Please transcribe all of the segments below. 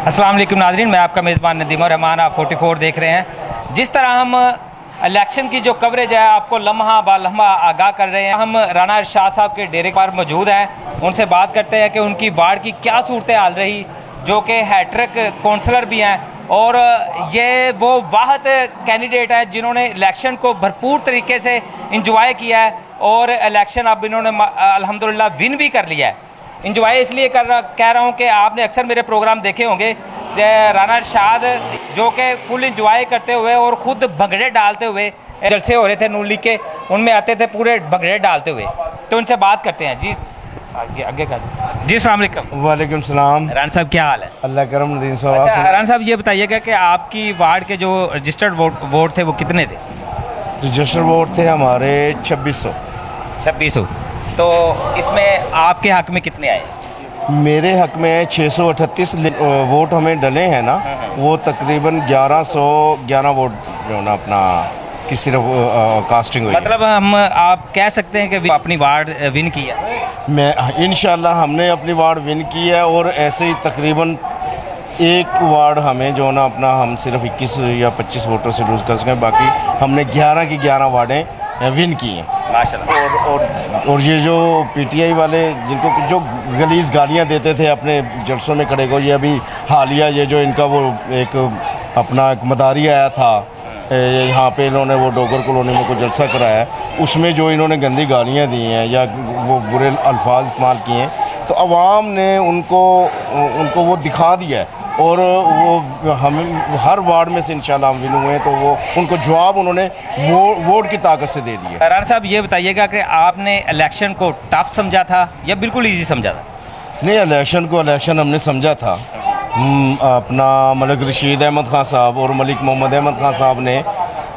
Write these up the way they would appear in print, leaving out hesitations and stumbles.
अस्सलाम वालेकुम नाज़रीन, मैं आपका मेज़बान नदीम रहमान। आप 44 देख रहे हैं। जिस तरह हम इलेक्शन की जो कवरेज है आपको लम्हा ब लम्हा आगाह कर रहे हैं। हम राना इरशाद साहब के डेरे पर मौजूद हैं, उनसे बात करते हैं कि उनकी वार्ड की क्या सूरत हाल रही, जो कि हैट्रिक कौंसलर भी हैं और ये वो वाहद कैंडिडेट हैं जिन्होंने इलेक्शन को भरपूर तरीके से इंजॉय किया है और इलेक्शन अब इन्होंने अल्हम्दुलिल्लाह विन भी कर लिया है। इंजॉय इसलिए कह रहा हूँ कि आपने अक्सर मेरे प्रोग्राम देखे होंगे, राना इरशाद जो कि फुल इंजॉय करते हुए और ख़ुद भंगड़े डालते हुए जलसे हो रहे थे नून लीग के, उनमें आते थे पूरे भंगड़े डालते हुए। तो उनसे बात करते हैं। जी आगे का जी, अस्सलाम वालेकुम। वालेकुम सलाम। राना साहब क्या हाल है? अल्लाह करम नदीम अच्छा, राना साहब ये बताइएगा कि आपकी वार्ड के जो रजिस्टर्ड वोट थे वो कितने थे? रजिस्टर वोट थे हमारे 2600। तो इसमें आपके हक में कितने आए? मेरे हक में 638 वोट हमें डले हैं ना, वो तकरीबन 1111 वोट जो ना अपना की सिर्फ कास्टिंग हुई। मतलब आप कह सकते हैं कि अपनी वार्ड विन किया? मैं इंशाल्लाह हमने अपनी वार्ड विन की है और ऐसे ही तकरीबन एक वार्ड हमें जो ना अपना हम सिर्फ 21 या 25 वोटों से लूज़ कर सकें, बाकी हमने 11 की 11 वार्डें विन की हैं माशाल्लाह। और ये जो पीटीआई वाले जिनको जो गलीज़ गालियां देते थे अपने जलसों में खड़े को, ये अभी हालिया ये जो इनका वो एक अपना एक मदारी आया था यहाँ पे, इन्होंने वो डोगर कॉलोनी में कोई जलसा कराया, उसमें जो इन्होंने गंदी गालियाँ दी हैं या वो बुरे अल्फाज इस्तेमाल किए हैं, तो अवाम ने उनको वो दिखा दिया है और वो हम हर वार्ड में से इंशाल्लाह हम विन हुए हैं। तो वो उनको जवाब उन्होंने वोट की ताकत से दे दिया। राना साहब ये बताइएगा कि आपने इलेक्शन को टफ समझा था या बिल्कुल ईजी समझा था? नहीं, इलेक्शन हमने समझा था। अपना मलिक रशीद अहमद ख़ान साहब और मलिक मोहम्मद अहमद ख़ान साहब ने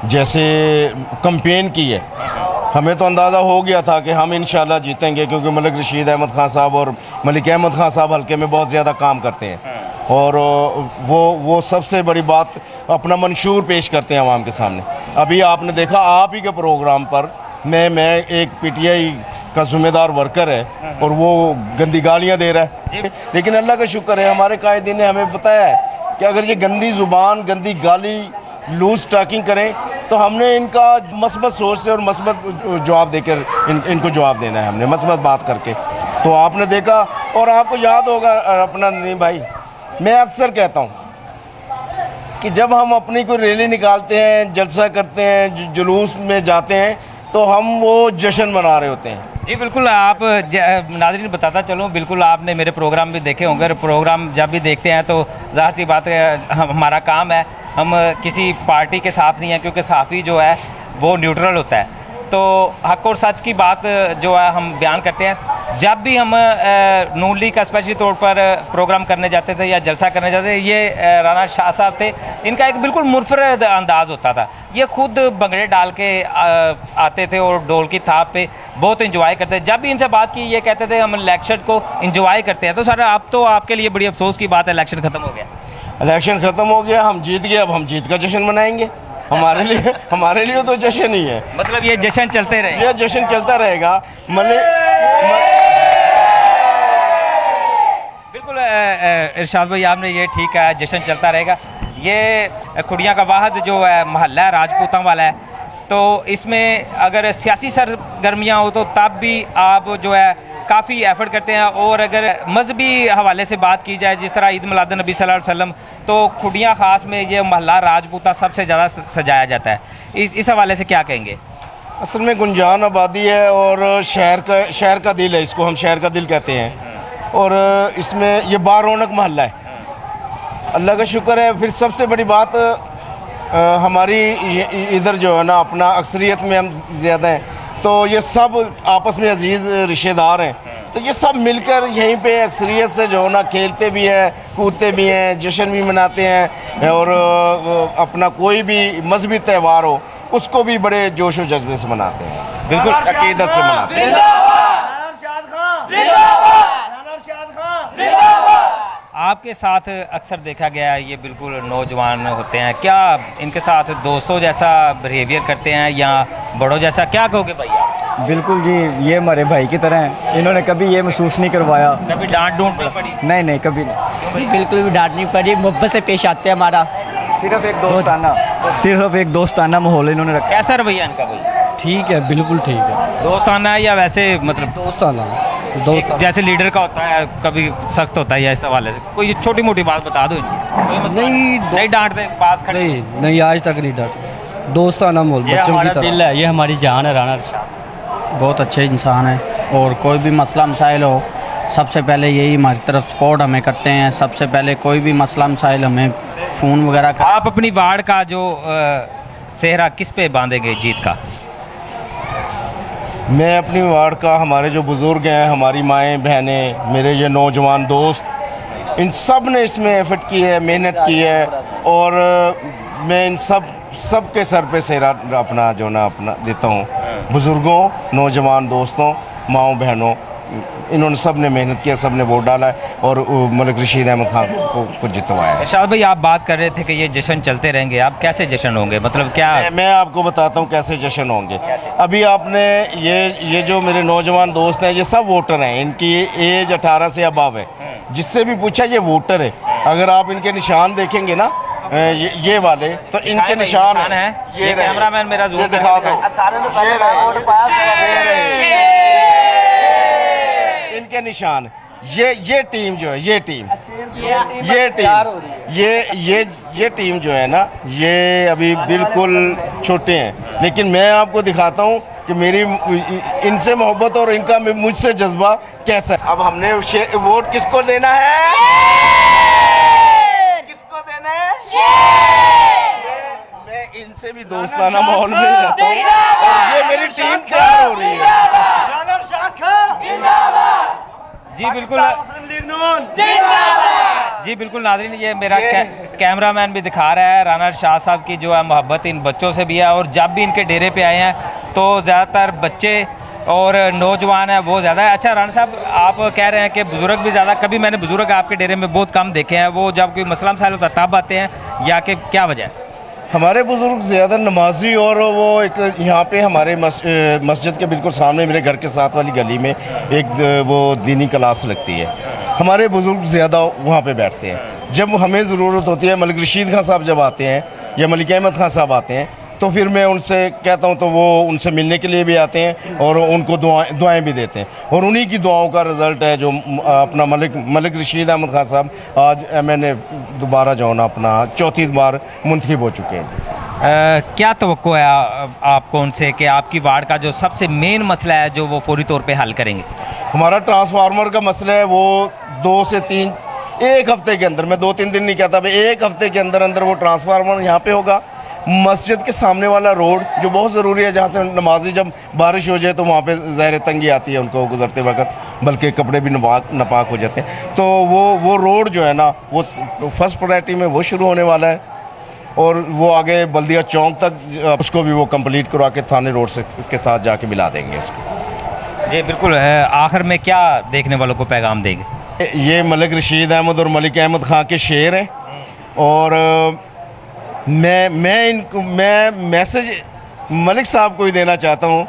जैसे कंपेन की है, हमें तो अंदाज़ा हो गया था कि हम इंशाल्लाह जीतेंगे, क्योंकि मलिक रशीद अहमद ख़ान साहब और मलिक अहमद ख़ान साहब हल्के में बहुत ज़्यादा काम करते हैं और वो सबसे बड़ी बात अपना मंशूर पेश करते हैं आवाम के सामने। अभी आपने देखा आप ही के प्रोग्राम पर मैं एक पीटीआई का ज़िम्मेदार वर्कर है और वो गंदी गालियाँ दे रहा है, लेकिन अल्लाह का शुक्र है हमारे कायदीन ने हमें बताया है कि अगर ये गंदी ज़ुबान गंदी गाली लूज़ टॉकिंग करें तो हमने इनका मस्बत सोच से और मस्बत जवाब देकर इनको जवाब देना है, हमने मस्बत बात करके। तो आपने देखा और आपको याद होगा अपना नदीम भाई, मैं अक्सर कहता हूँ कि जब हम अपनी कोई रैली निकालते हैं, जलसा करते हैं, जुलूस में जाते हैं, तो हम वो जश्न मना रहे होते हैं। जी बिल्कुल। आप नाज़रीन बताता चलूँ, बिल्कुल आपने मेरे प्रोग्राम भी देखे होंगे। प्रोग्राम जब भी देखते हैं तो ज़ाहिर सी बात है हमारा काम है, हम किसी पार्टी के साथ नहीं हैं, क्योंकि सहाफ़ी जो है वो न्यूट्रल होता है। तो हक और सच की बात जो है हम बयान करते हैं। जब भी हम नून लीग का स्पेशली तौर पर प्रोग्राम करने जाते थे या जलसा करने जाते थे, ये राना शाह साहब थे, इनका एक बिल्कुल मुनफरद अंदाज़ होता था। ये खुद भंगड़े डाल के आते थे और ढोल की थाप पे बहुत इंजॉय करते थे। जब भी इनसे बात की ये कहते थे हम इलेक्शन को इंजॉय करते हैं। तो सर अब तो आपके लिए बड़ी अफसोस की बात है, इलेक्शन ख़त्म हो गया। इलेक्शन ख़त्म हो गया, हम जीत गए, अब हम जीत का जश्न मनाएंगे। हमारे लिए तो जश्न ही है। मतलब ये जश्न चलते रहे, ये जश्न चलता रहेगा। बिल्कुल इरशाद भाई आपने ये ठीक है, जश्न चलता रहेगा। ये खुड़ियाँ का वाहद जो है महल्ला है राजपूतों वाला है, तो इसमें अगर सियासी सरगर्मियाँ हो तो तब भी आप जो है काफ़ी एफर्ट करते हैं। और अगर मजहबी हवाले से बात की जाए, जिस तरह ईद मिलाद नबी सल्लल्लाहु अलैहि वसल्लम, तो खुड़ियाँ ख़ास में ये महल्ला राजपूता सबसे ज़्यादा सजाया जाता है। इस हवाले से क्या कहेंगे? असल में गुंजान आबादी है और शहर का दिल है, इसको हम शहर का दिल कहते हैं। और इसमें ये बारौनक महल्ला है, अल्लाह का शुक्र है। फिर सबसे बड़ी बात हमारी इधर जो है ना अपना अक्सरियत में हम ज़्यादा हैं, तो ये सब आपस में अजीज़ रिश्तेदार हैं, तो ये सब मिलकर यहीं पे अक्सरियत से जो है ना खेलते भी हैं, कूदते भी हैं, जश्न भी मनाते हैं और अपना कोई भी मजहबी त्यौहार हो उसको भी बड़े जोश व जज्बे से मनाते हैं, बिल्कुल अकीदत से मनाते हैं। आपके साथ अक्सर देखा गया है ये बिल्कुल नौजवान होते हैं, क्या इनके साथ दोस्तों जैसा बिहेवियर करते हैं या बड़ों जैसा, क्या कहोगे भाई आप? बिल्कुल जी, ये हमारे भाई की तरह हैं। इन्होंने कभी ये महसूस नहीं करवाया। कभी डांट डूंट नहीं पड़ी? नहीं नहीं, कभी नहीं। बिल्कुल भी डांट नहीं पड़ी, मोहब्बत से पेश आते हैं हमारा। सिर्फ एक दोस्ताना माहौल इन्होंने रखा। कैसा रवैया इनका भाई? ठीक है, बिल्कुल ठीक है। दोस्ताना है या वैसे मतलब दोस्ताना एक जैसे लीडर का होता है, कभी सख्त होता है या इस हवाले से कोई छोटी मोटी बात बता दो इनकी। कोई मसला नहीं डांटते पास खड़े? नहीं नहीं, आज तक नहीं डर। दोस्ताना माहौल बच्चों की तरह। है, ये हमारी जान है। राणा बहुत अच्छे इंसान है और कोई भी मसला मसाइल हो सबसे पहले यही हमारी तरफ सपोर्ट हमें करते हैं। सबसे पहले कोई भी मसला मसाइल हमें फ़ोन वगैरह कर। आप अपनी वार्ड का जो सेहरा किस पे बांधेंगे जीत का? मैं अपनी वार्ड का, हमारे जो बुज़ुर्ग हैं, हमारी माएँ बहनें, मेरे ये नौजवान दोस्त, इन सब ने इसमें एफर्ट की है, मेहनत की है और मैं इन सब के सर पे सेहरा अपना जो ना अपना देता हूँ। बुज़ुर्गों, नौजवान दोस्तों, माओ बहनों, इन्होंने सब ने मेहनत किया, सब ने वोट डाला है और मलिक रशीद अहमद खान को जितवाया है। इरशाद भाई, आप बात कर रहे थे कि ये जश्न चलते रहेंगे, आप कैसे जश्न होंगे, मतलब क्या? मैं आपको बताता हूँ कैसे जश्न होंगे। अभी आपने ये जो मेरे नौजवान दोस्त हैं, ये सब वोटर हैं, इनकी एज 18 से अबव है। जिससे भी पूछा ये वोटर है। अगर आप इनके निशान देखेंगे ना, ये वाले, तो इनके निशान है। ये कैमरामैन मेरा ये दिखा दो, इनके निशान। ये टीम जो है, ये टीम जो है ना, ये अभी बिल्कुल छोटे हैं, लेकिन मैं आपको दिखाता हूँ कि मेरी इनसे मोहब्बत और इनका मुझसे जज्बा कैसा है। अब हमने वोट किसको देना है? किसको देना है? मैं इनसे भी दोस्ताना माहौल में रहता हूँ और ये मेरी टीम तैयार हो रही है। जी बिल्कुल, जी बिल्कुल नाज़रीन, ये मेरा कैमरामैन भी दिखा रहा है। राना शाह साहब की जो है मोहब्बत इन बच्चों से भी है और जब भी इनके डेरे पे आए हैं तो ज़्यादातर बच्चे और नौजवान है वो ज़्यादा है। अच्छा राना साहब, आप कह रहे हैं कि बुज़ुर्ग भी ज़्यादा, कभी मैंने बुज़ुर्ग आपके डेरे में बहुत कम देखे हैं, वो जब कोई मसला मसाइल होता है तब आते हैं या कि क्या वजह है? हमारे बुज़ुर्ग ज़्यादा नमाजी और वो एक यहाँ पे हमारे मस्जिद के बिल्कुल सामने मेरे घर के साथ वाली गली में एक वो दीनी क्लास लगती है। हमारे बुज़ुर्ग ज़्यादा वहाँ पे बैठते हैं। जब हमें ज़रूरत होती है, मलिक रशीद खान साहब जब आते हैं या मलिक अहमद खान साहब आते हैं, तो फिर मैं उनसे कहता हूँ तो वो उनसे मिलने के लिए भी आते हैं और उनको दुआएं भी देते हैं और उन्हीं की दुआओं का रिज़ल्ट है जो अपना मलिक रशीद अहमद खान साहब आज मैंने दोबारा जो ना अपना चौथी बार मुंतखब हो चुके हैं। क्या तवक्को है आपको उनसे कि आपकी वार्ड का जो सबसे मेन मसला है जो वो फौरी तौर पे हल करेंगे? हमारा ट्रांसफार्मर का मसला है, वो 2 से 3 एक हफ़्ते के अंदर, मैं 2-3 दिन नहीं कहता भाई, एक हफ़्ते के अंदर वो ट्रांसफार्मर यहाँ पे होगा। मस्जिद के सामने वाला रोड जो बहुत ज़रूरी है, जहाँ से नमाजी जब बारिश हो जाए तो वहाँ पे ज़ाहिर तंगी आती है उनको गुज़रते वक्त, बल्कि कपड़े भी नापाक हो जाते हैं। तो वो रोड जो है ना, वो फर्स्ट प्रायोरिटी में वो शुरू होने वाला है और वो आगे बल्दिया चौक तक उसको भी वो कंप्लीट करवा के थाने रोड से के साथ जाके मिला देंगे इसको। जी बिल्कुल, आखिर में क्या देखने वालों को पैगाम देंगे? ये मलिक रशीद अहमद और मलिक अहमद खान के शेर हैं और मैं मैसेज मलिक साहब को ही देना चाहता हूँ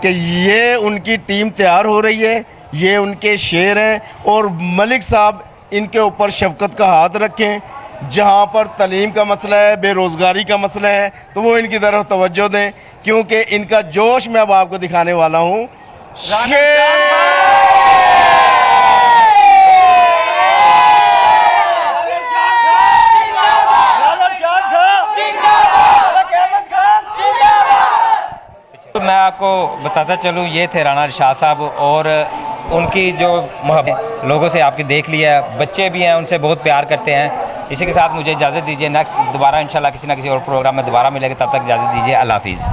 कि ये उनकी टीम तैयार हो रही है, ये उनके शेर हैं और मलिक साहब इनके ऊपर शफकत का हाथ रखें। जहाँ पर तालीम का मसला है, बेरोज़गारी का मसला है, तो वो इनकी तरफ तवज्जो दें, क्योंकि इनका जोश मैं अब आपको दिखाने वाला हूँ। तो मैं आपको बताता चलूँ, ये थे राना शाह साहब और उनकी जो मोहब्बत लोगों से आपकी देख लिया, बच्चे भी हैं उनसे बहुत प्यार करते हैं। इसी के साथ मुझे इजाज़त दीजिए, नेक्स्ट दोबारा इंशाल्लाह किसी ना किसी और प्रोग्राम में दोबारा मिलेंगे, तब तक इजाज़त दीजिए, अल्लाह हाफिज़।